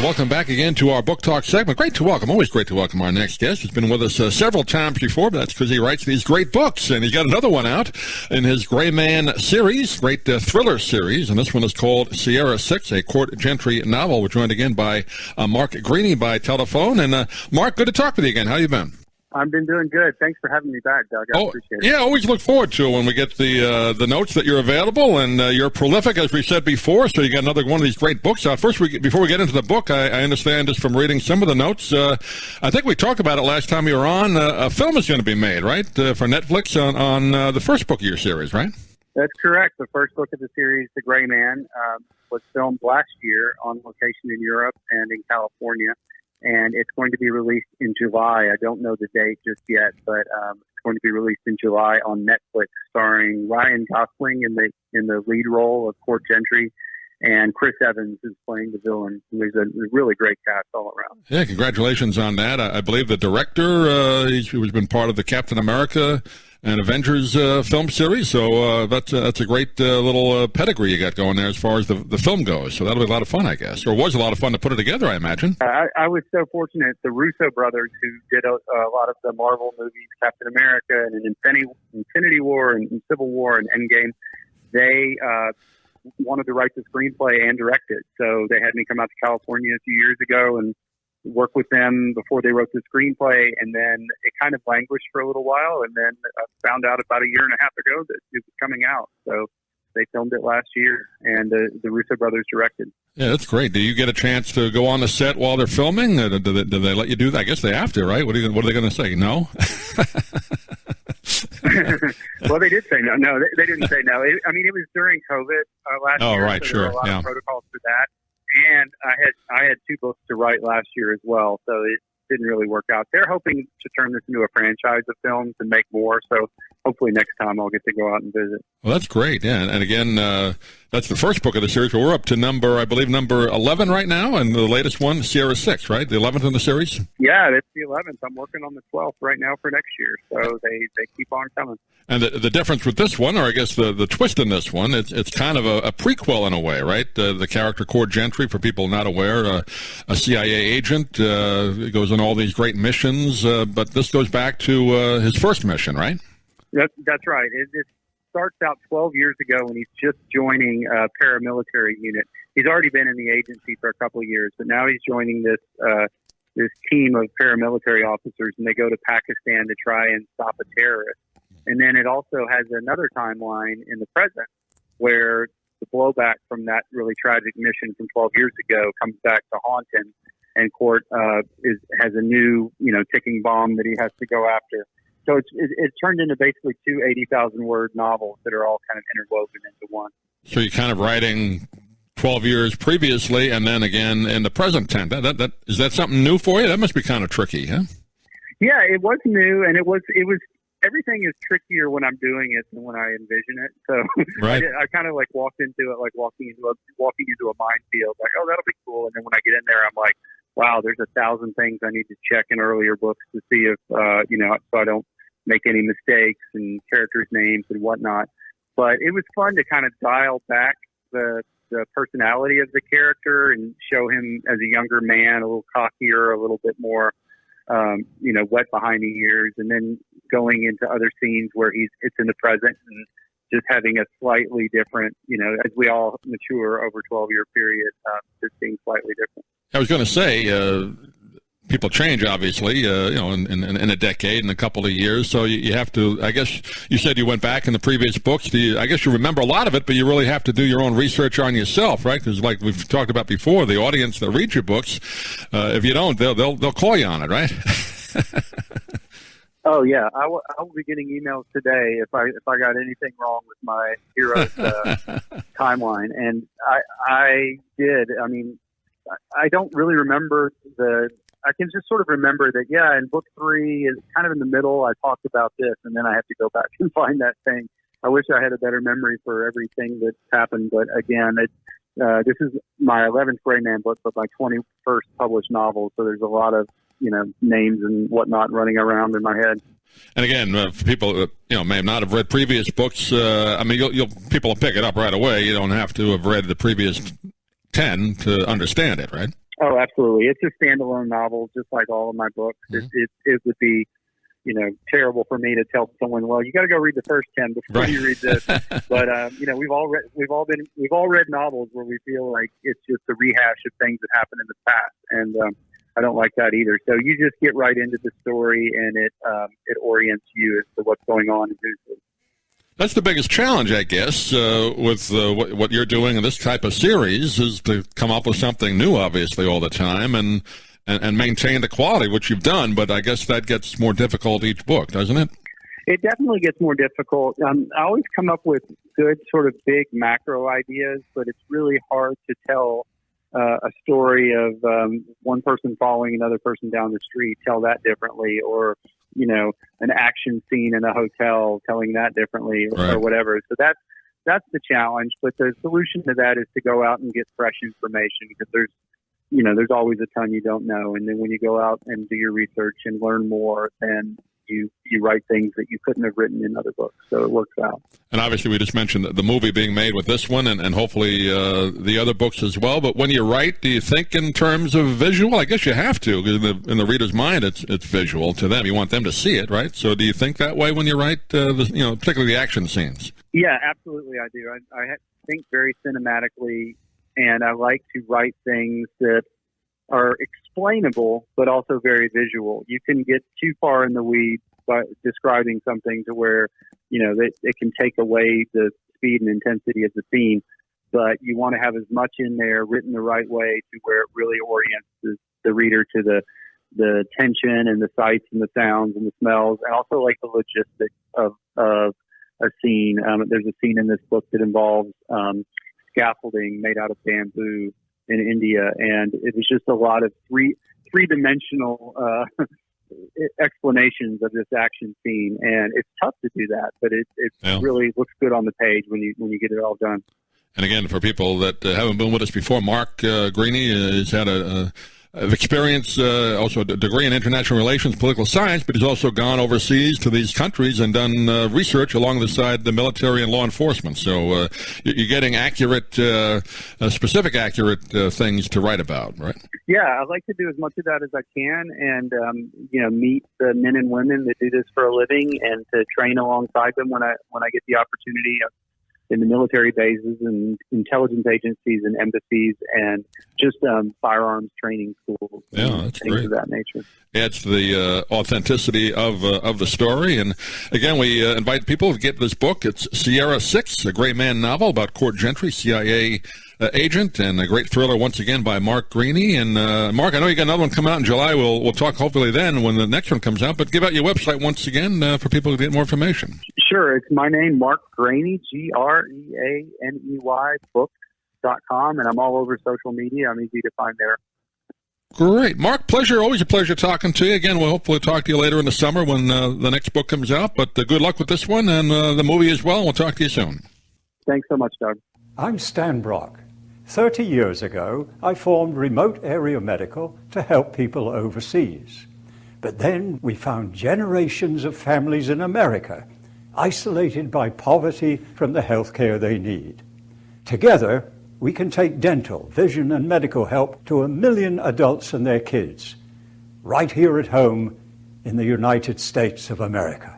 welcome back again to our Book Talk segment. Always great to welcome our next guest. He's been with us several times before, but that's because he writes these great books, and he's got another one out in his Gray Man series, great thriller series, and this one is called Sierra 6, a court gentry novel. We're joined again by Mark Greaney by telephone, and Mark, good to talk with you again. How you been? I've been doing good. Thanks for having me back, Doug. I appreciate it. Yeah, always look forward to it when we get the notes that you're available, and you're prolific, as we said before, so you got another one of these great books out. First, before we get into the book, I understand just from reading some of the notes, I think we talked about it last time you were on, a film is going to be made, right, for Netflix on the first book of your series, right? That's correct. The first book of the series, The Gray Man, was filmed last year on location in Europe and in California. And it's going to be released in July. I don't know the date just yet, but it's going to be released in July on Netflix, starring Ryan Gosling in the lead role of Court Gentry, and Chris Evans is playing the villain, who is a really great cast all around. Yeah, congratulations on that. I believe the director, he's been part of the Captain America and Avengers film series, so that's a great little pedigree you got going there as far as the film goes. So that'll be a lot of fun, I guess, or was a lot of fun to put it together, I imagine. I was so fortunate. The Russo brothers, who did a lot of the Marvel movies, Captain America and Infinity War and Civil War and Endgame, they wanted to write the screenplay and direct it. So they had me come out to California a few years ago and work with them before they wrote the screenplay, and then it kind of languished for a little while, and then found out about a year and a half ago that it was coming out. So they filmed it last year, and the Russo brothers directed. Yeah, that's great. Do you get a chance to go on the set while they're filming? Do they let you do that? I guess they have to, right? What are they going to say? No? Well, they did say no. No, they didn't say no. It was during COVID last year. Right, so sure. There were a lot of protocols for that. And I had two books to write last year as well, so it didn't really work out. They're hoping to turn this into a franchise of films and make more, so hopefully next time I'll get to go out and visit. Well, that's great, yeah. And again, that's the first book of the series, but we're up to number 11 right now, and the latest one, Sierra 6, right? The 11th in the series? Yeah, it's the 11th. I'm working on the 12th right now for next year, so they keep on coming. And the difference with this one, or I guess the twist in this one, it's kind of a prequel in a way, right? The character Court Gentry, for people not aware, a CIA agent, goes on all these great missions, but this goes back to his first mission, right? That's right. It starts out 12 years ago when he's just joining a paramilitary unit. He's already been in the agency for a couple of years, but now he's joining this team of paramilitary officers, and they go to Pakistan to try and stop a terrorist. And then it also has another timeline in the present where the blowback from that really tragic mission from 12 years ago comes back to haunt him, and Court has a new, ticking bomb that he has to go after. So it's turned into basically two 80,000-word novels that are all kind of interwoven into one. So you're kind of writing 12 years previously and then again in the present tense. Is that something new for you? That must be kind of tricky, huh? Yeah, it was new, and it was. Everything is trickier when I'm doing it than when I envision it. So right. I kind of like walked into it like walking into a minefield. Like, oh, that'll be cool. And then when I get in there, I'm like, wow, there's 1,000 things I need to check in earlier books to see if so I don't make any mistakes and characters' names and whatnot. But it was fun to kind of dial back the personality of the character and show him as a younger man, a little cockier, a little bit more, wet behind the ears, and then going into other scenes where it's in the present and just having a slightly different, as we all mature over a 12-year period, just being slightly different. I was going to say, people change, obviously, in a decade, in a couple of years. So you have to, I guess you said you went back in the previous books. I guess you remember a lot of it, but you really have to do your own research on yourself, right? Because like we've talked about before, the audience that reads your books, if you don't, they'll call you on it, right? Oh yeah, I will be getting emails today if I got anything wrong with my hero's timeline, and I did. I mean, I don't really remember I can just sort of remember that, yeah, in book 3, is kind of in the middle, I talked about this, and then I have to go back and find that thing. I wish I had a better memory for everything that's happened, but again, this is my 11th Gray Man book, but my 21st published novel, so there's a lot of, names and whatnot running around in my head. And again, for people may not have read previous books, people will pick it up right away. You don't have to have read the previous 10 to understand it, right? Oh, absolutely. It's a standalone novel, just like all of my books. Mm-hmm. It would be, terrible for me to tell someone, well, you got to go read the first 10 before you read this. But we've all read novels where we feel like it's just a rehash of things that happened in the past, and I don't like that either. So you just get right into the story, and it orients you as to what's going on and who's. That's the biggest challenge, I guess, with what you're doing in this type of series, is to come up with something new, obviously, all the time, and maintain the quality, which you've done. But I guess that gets more difficult each book, doesn't it? It definitely gets more difficult. I always come up with good sort of big macro ideas, but it's really hard to tell a story of one person following another person down the street, tell that differently, or an action scene in a hotel, telling that differently, or whatever. So that's the challenge. But the solution to that is to go out and get fresh information, because there's always a ton you don't know. And then when you go out and do your research and learn more, then you write things that you couldn't have written in other books. So it works out. And obviously we just mentioned the movie being made with this one, and hopefully the other books as well. But when you write, do you think in terms of visual? I guess you have to, because in the reader's mind it's visual to them. You want them to see it, right? So do you think that way when you write, particularly the action scenes? Yeah, absolutely I do. I think very cinematically, and I like to write things that are explainable, but also very visual. You can get too far in the weeds by describing something to where, it can take away the speed and intensity of the scene. But you want to have as much in there written the right way to where it really orients the reader to the tension and the sights and the sounds and the smells, and also like the logistics of a scene. There's a scene in this book that involves scaffolding made out of bamboo in India, and it was just a lot of three-dimensional explanations of this action scene, and it's tough to do that, but it really looks good on the page when you get it all done. And again, for people that haven't been with us before, Mark Greaney has had a experience, also a degree in international relations, political science, but he's also gone overseas to these countries and done research along the side the military and law enforcement. So you're getting accurate, specific accurate things to write about, right? Yeah, I like to do as much of that as I can, and meet the men and women that do this for a living, and to train alongside them when I get the opportunity in the military bases and intelligence agencies and embassies, and just firearms training schools. Yeah, that's things great. Of that nature. Adds to the authenticity of the story. And again, we invite people to get this book. It's Sierra 6, a Gray Man novel about Court Gentry, CIA agent, and a great thriller once again by Mark Greaney. And Mark, I know you got another one coming out in July. We'll talk hopefully then when the next one comes out. But give out your website once again for people to get more information. Sure, it's my name, Mark Greaney, Greaney, books.com, and I'm all over social media. I'm easy to find there. Great. Mark, pleasure. Always a pleasure talking to you. Again, we'll hopefully talk to you later in the summer when the next book comes out. But good luck with this one and the movie as well. We'll talk to you soon. Thanks so much, Doug. I'm Stan Brock. 30 years ago, I formed Remote Area Medical to help people overseas. But then we found generations of families in America isolated by poverty from the health care they need. Together, we can take dental, vision, and medical help to 1 million adults and their kids, right here at home in the United States of America.